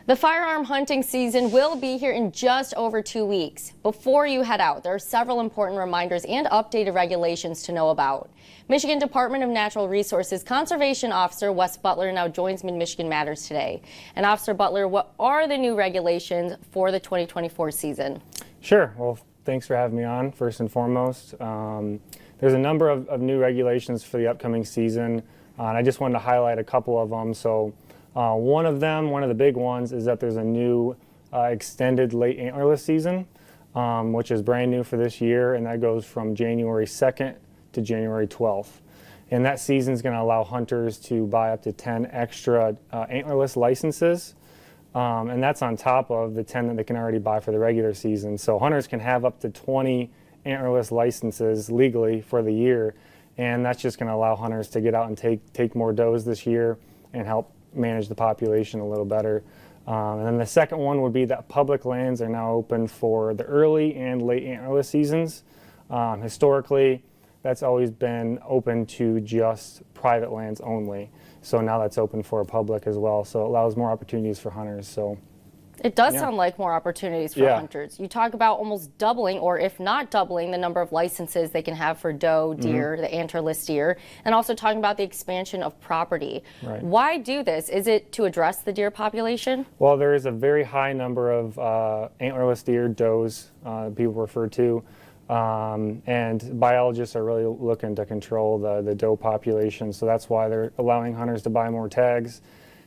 The firearm hunting season will be here in just over 2 weeks. Before you head out, there are several important reminders and updated regulations to know about. Michigan Department of Natural Resources Conservation Officer Wes Butler now joins Mid-Michigan Matters today. And Officer Butler, what are the new regulations for the 2024 season? Sure. Well, thanks for having me on, first and foremost. There's a number of new regulations for the upcoming season, and I just wanted to highlight a couple of them. One of the big ones, is that there's a new extended late antlerless season, which is brand new for this year, and that goes from January 2nd to January 12th. And that season is going to allow hunters to buy up to 10 extra antlerless licenses, and that's on top of the 10 that they can already buy for the regular season. So hunters can have up to 20 antlerless licenses legally for the year, and that's just going to allow hunters to get out and take more does this year and help manage the population a little better. And then the second one would be that public lands are now open for the early and late antlerless seasons. Historically, that's always been open to just private lands only. So now that's open for public as well. So it allows more opportunities for hunters. So it does sound like more opportunities for hunters. You talk about almost doubling, or if not doubling, the number of licenses they can have for doe, deer, the antlerless deer, and also talking about the expansion of property. Right. Why do this? Is it to address the deer population? Well, there is a very high number of antlerless deer, does, people refer to, and biologists are really looking to control the doe population, so that's why they're allowing hunters to buy more tags.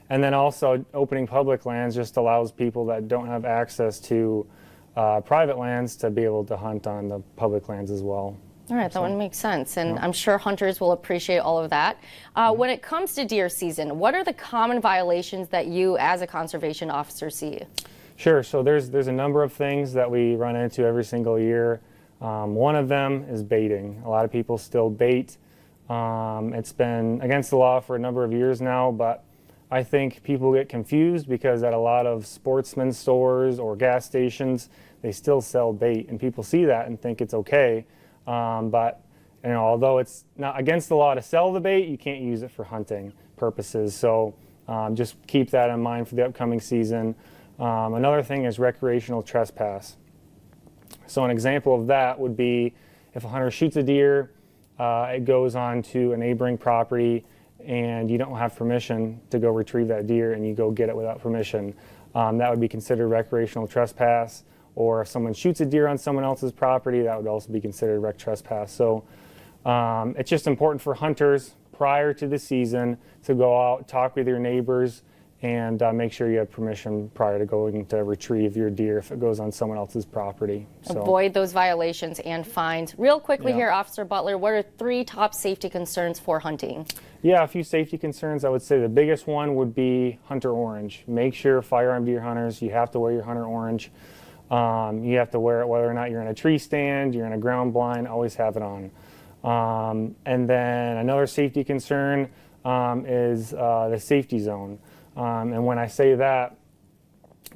And then also opening public lands just allows people that don't have access to private lands to be able to hunt on the public lands as well. All right, that one makes sense, and I'm sure hunters will appreciate all of that. When it comes to deer season, what are the common violations that you as a conservation officer see? Sure, so there's a number of things that we run into every single year. One of them is baiting. A lot of people still bait. It's been against the law for a number of years now, but I think people get confused because at a lot of sportsman stores or gas stations, they still sell bait, and people see that and think it's okay. But although it's not against the law to sell the bait, you can't use it for hunting purposes. So just keep that in mind for the upcoming season. Another thing is recreational trespass. So an example of that would be if a hunter shoots a deer, it goes on to a neighboring property, and you don't have permission to go retrieve that deer, and you go get it without permission. That would be considered recreational trespass. Or if someone shoots a deer on someone else's property, that would also be considered rec trespass. So it's just important for hunters prior to the season to go out, talk with your neighbors, and make sure you have permission prior to going to retrieve your deer if it goes on someone else's property. So avoid those violations and fines. Real quickly here, Officer Butler, what are 3 top safety concerns for hunting? Yeah, a few safety concerns. I would say the biggest one would be hunter orange. Make sure firearm deer hunters, you have to wear your hunter orange. You have to wear it whether or not you're in a tree stand, you're in a ground blind, always have it on. And then another safety concern is the safety zone. And when I say that,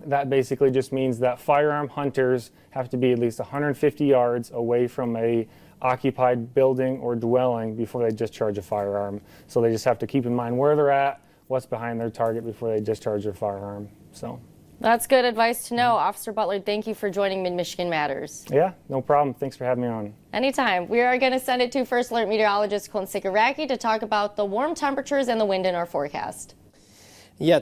that basically just means that firearm hunters have to be at least 150 yards away from a occupied building or dwelling before they discharge a firearm. So they just have to keep in mind where they're at, what's behind their target before they discharge their firearm. So that's good advice to know. Officer Butler, thank you for joining Mid-Michigan Matters. Yeah, no problem. Thanks for having me on. Anytime. We are going to send it to First Alert meteorologist Colin Sikoracki to talk about the warm temperatures and the wind in our forecast. Yeah.